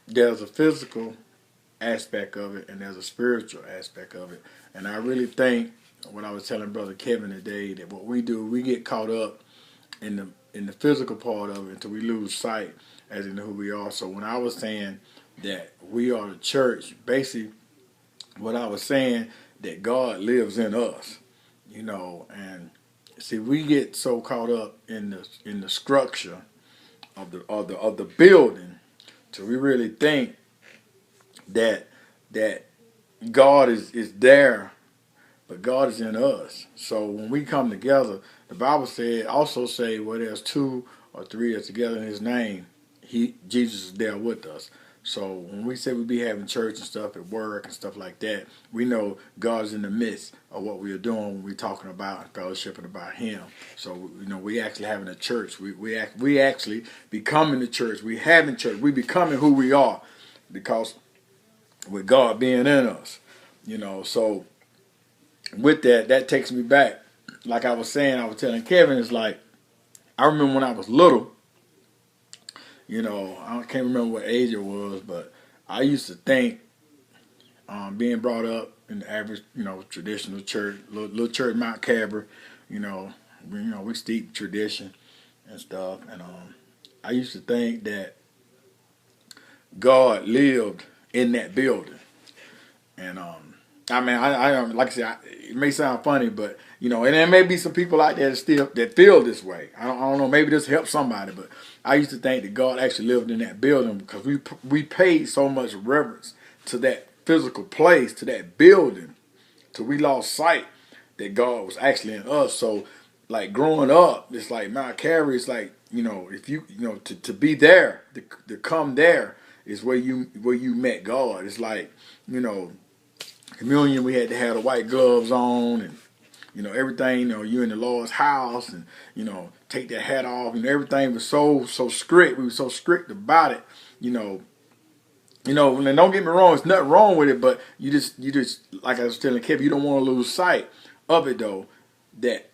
there's a physical aspect of it and there's a spiritual aspect of it. And I really think what I was telling Brother Kevin today, that what we do, we get caught up in the physical part of it until we lose sight as in who we are. So when I was saying that we are the church, basically what I was saying, that God lives in us, and see, we get so caught up in the structure of the building till we really think that that God is there, but God is in us. So when we come together, the Bible also say where there's two or three are together in His name, Jesus is there with us. So when we say we be having church and stuff at work and stuff like that, we know God is in the midst of what we are doing when we're talking about and fellowshipping about Him. So we actually having a church. We actually becoming the church. We having church. We becoming who we are because with God being in us, So with that takes me back. Like I was saying, I was telling Kevin, it's like I remember when I was little. I can't remember what age it was, but I used to think, being brought up in the average, traditional church, little church, Mount Cabra, we steep tradition and stuff, and I used to think that God lived in that building, and I mean, I like I said, it may sound funny, but and there may be some people out there that feel this way. I don't know. Maybe this helps somebody, but I used to think that God actually lived in that building because we paid so much reverence to that physical place, to that building, till we lost sight that God was actually in us. So, like growing up, it's like Mount Calvary. It's like if to be there, to come there is where you met God. It's like communion, we had to have the white gloves on and everything, you in the Lord's house and take that hat off and everything was so strict. We were so strict about it, and don't get me wrong, there's nothing wrong with it, but you just like I was telling Kevin, you don't want to lose sight of it though, that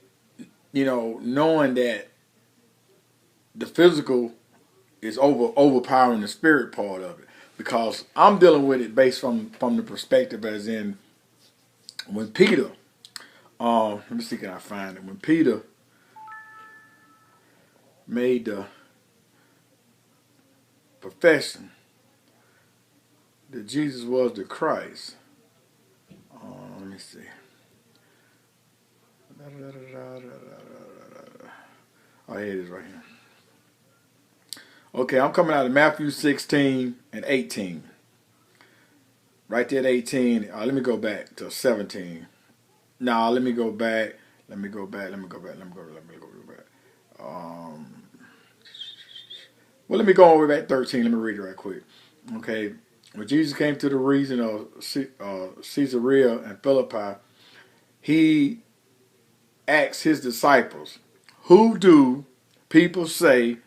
knowing that the physical is overpowering the spirit part of it, because I'm dealing with it based from the perspective as in when Peter, let me see, can I find it? When Peter made the profession that Jesus was the Christ. Let me see. Oh, here it is right here. Okay, I'm coming out of Matthew 16 and 18. Right there at 18. Let me go back to 17. No, let me go back. Let me go back. Well, let me go over back 13. Let me read it right quick. Okay. When Jesus came to the region of Caesarea and Philippi, He asked His disciples, "Who do people say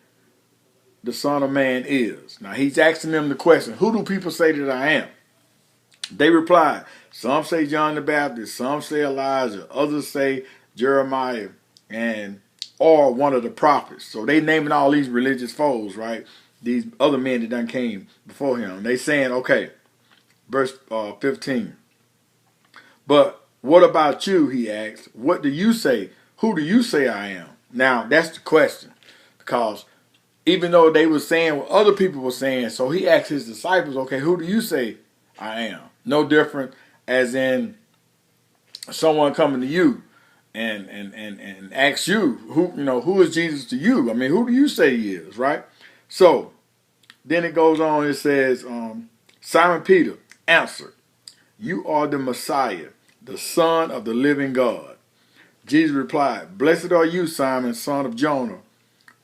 the Son of Man is?" Now, He's asking them the question, who do people say that I am? They replied, some say John the Baptist, some say Elijah, others say Jeremiah, or one of the prophets. So they naming all these religious foes, right? These other men that done came before Him. They saying, okay, verse 15. But what about you, He asked. What do you say? Who do you say I am? Now, that's the question. Because even though they were saying what other people were saying, so He asked His disciples, okay, who do you say I am? No different as in someone coming to you and asks you, who is Jesus to you? I mean, who do you say He is, right? So then it goes on, it says, Simon Peter answered, "You are the Messiah, the Son of the living God." Jesus replied, "Blessed are you, Simon, son of Jonah,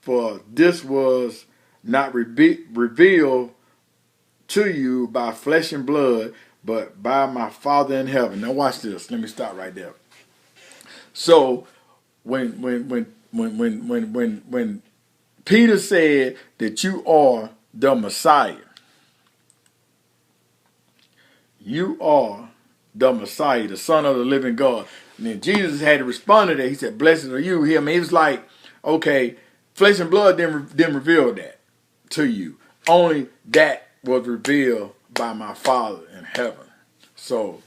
for this was not revealed to you by flesh and blood, but by my Father in heaven." Now watch this. Let me stop right there. So when Peter said that you are the Messiah, you are the Messiah, the Son of the living God. And then Jesus had to respond to that. He said, "Blessed are you." I mean, it was like, okay, flesh and blood didn't reveal that to you. Only that was revealed by my Father in heaven. So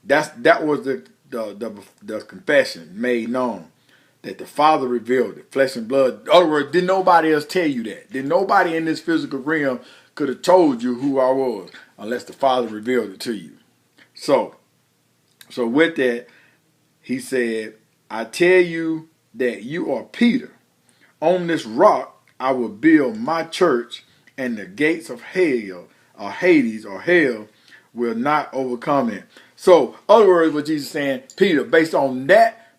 that was the confession made known, that the Father revealed it, flesh and blood. In other words, did nobody else tell you that? Did nobody in this physical realm could have told you who I was unless the Father revealed it to you? So with that, he said, I tell you that you are Peter. On this rock I will build my church, and the gates of hell, or Hades, or hell, will not overcome it. So, other words, what Jesus is saying, Peter, based on that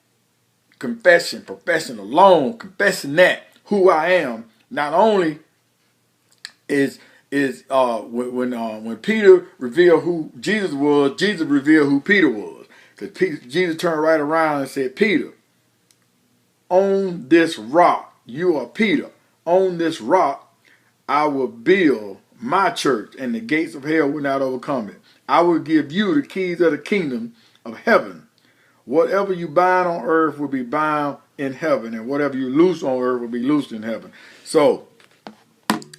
profession alone, confessing that who I am, not only is when Peter revealed who Jesus was, Jesus revealed who Peter was. Because Jesus turned right around and said, Peter, on this rock, you are Peter. On this rock, I will build my church, and the gates of hell will not overcome it. I will give you the keys of the kingdom of heaven. Whatever you bind on earth will be bound in heaven, and whatever you loose on earth will be loosed in heaven. So,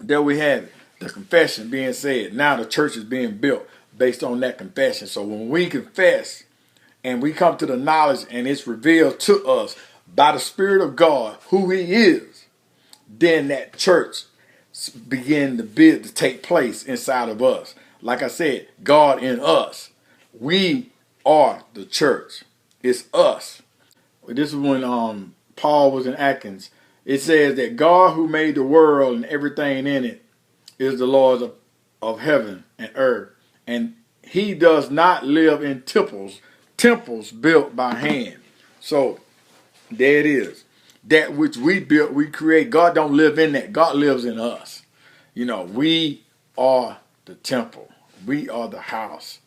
there we have it. The confession being said. Now the church is being built based on that confession. So when we confess and we come to the knowledge and it's revealed to us by the Spirit of God who He is, then that church begin to build to take place inside of us. Like I said, God in us. We are the church. It's us. This is when Paul was in Athens. It says that God who made the world and everything in it is the Lord of heaven and earth. And He does not live in temples built by hand. So there it is. That which we built, we create. God don't live in that. God lives in us. We are the temple. We are the house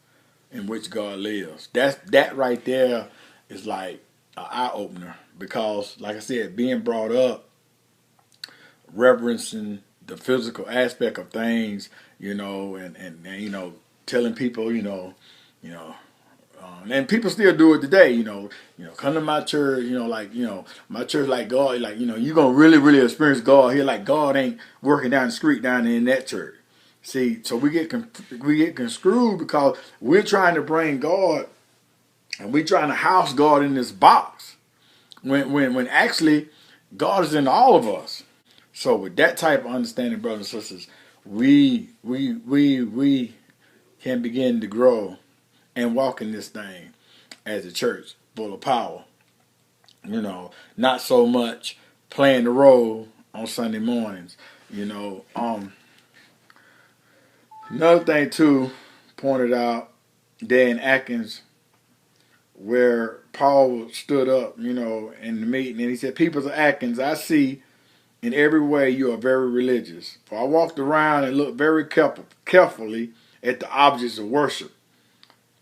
in which God lives. That right there is like an eye opener, because, like I said, being brought up reverencing the physical aspect of things, and telling people, and people still do it today, come to my church, my church, like God, you're gonna really, really experience God here, like God ain't working down the street down in that church. See, so we get construed because we're trying to bring God, and we're trying to house God in this box, when actually God is in all of us. So with that type of understanding, brothers and sisters, we can begin to grow and walk in this thing as a church full of power. Not so much playing the role on Sunday mornings. Another thing too, pointed out there in Athens, where Paul stood up, in the meeting, and he said, "People of Athens, I see in every way you are very religious. For I walked around and looked very carefully at the objects of worship.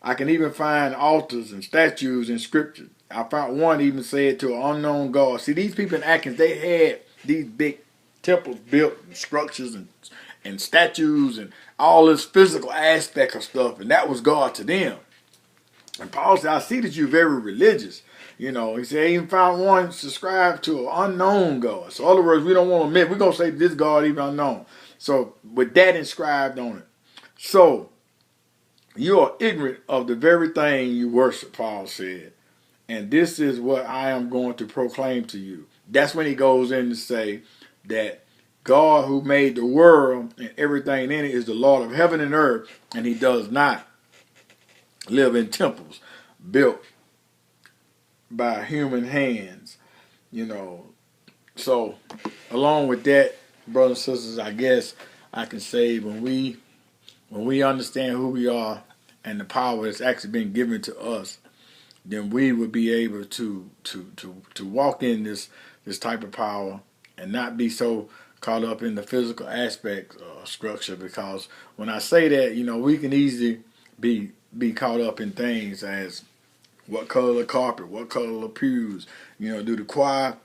I can even find altars and statues in Scripture. I found one even said to an unknown God." See, these people in Athens, they had these big temples built, and structures and statues and all this physical aspect of stuff, and that was God to them. And Paul said, "I see that you're very religious." He said, "I even found one subscribed to an unknown God." So in other words, we don't want to admit, we're going to say this God even unknown. So with that inscribed on it. So you are ignorant of the very thing you worship, Paul said. And this is what I am going to proclaim to you. That's when he goes in to say that God who made the world and everything in it is the Lord of heaven and earth, and He does not live in temples built by human hands. So along with that, brothers and sisters, I guess I can say when we understand who we are and the power that's actually been given to us, then we would be able to walk in this type of power and not be so caught up in the physical aspect structure. Because when I say that, we can easily be caught up in things as what color the carpet, what color the pews, do the choir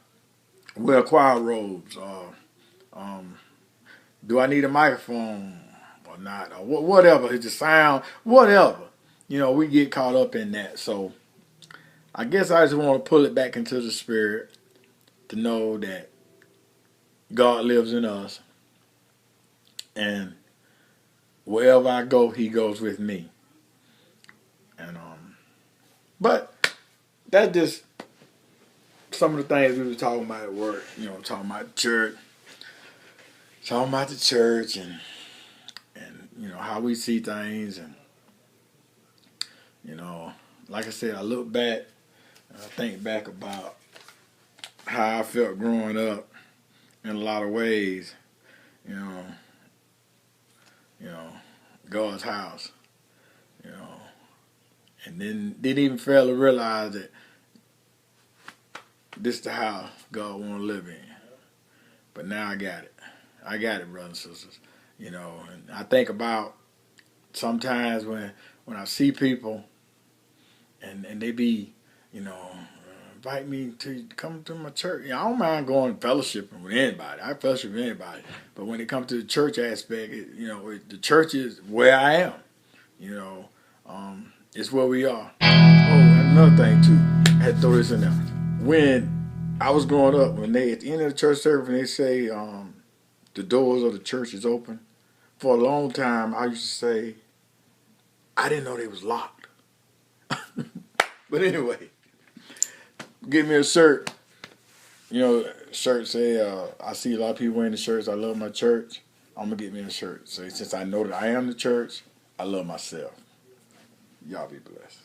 wear choir robes, do I need a microphone or not, or whatever, is the sound, whatever. We get caught up in that. So I guess I just want to pull it back into the spirit to know that God lives in us, and wherever I go, he goes with me. And but that's just some of the things we were talking about at work. You know, talking about the church, and you know how we see things, and you know, like I said, I look back, and I think back about how I felt growing up in a lot of ways. You know, you know, God's house. You know, and then didn't even fail to realize that this is the house God want to live in. But now I got it. I got it, brothers and sisters. You know, and I think about sometimes when I see people and they be, you know, invite me to come to my church. You know, I don't mind going fellowshipping with anybody. I fellowship with anybody. But when it comes to the church aspect, the church is where I am. You know, it's where we are. Oh, and another thing too, I had to throw this in there. When I was growing up, when they at the end of the church service, when they say the doors of the church is open, for a long time I used to say I didn't know they was locked. But anyway, give me a shirt. You know, shirt say I see a lot of people wearing the shirts. I love my church. I'm gonna get me a shirt. So since I know that I am the church, I love myself. Y'all be blessed.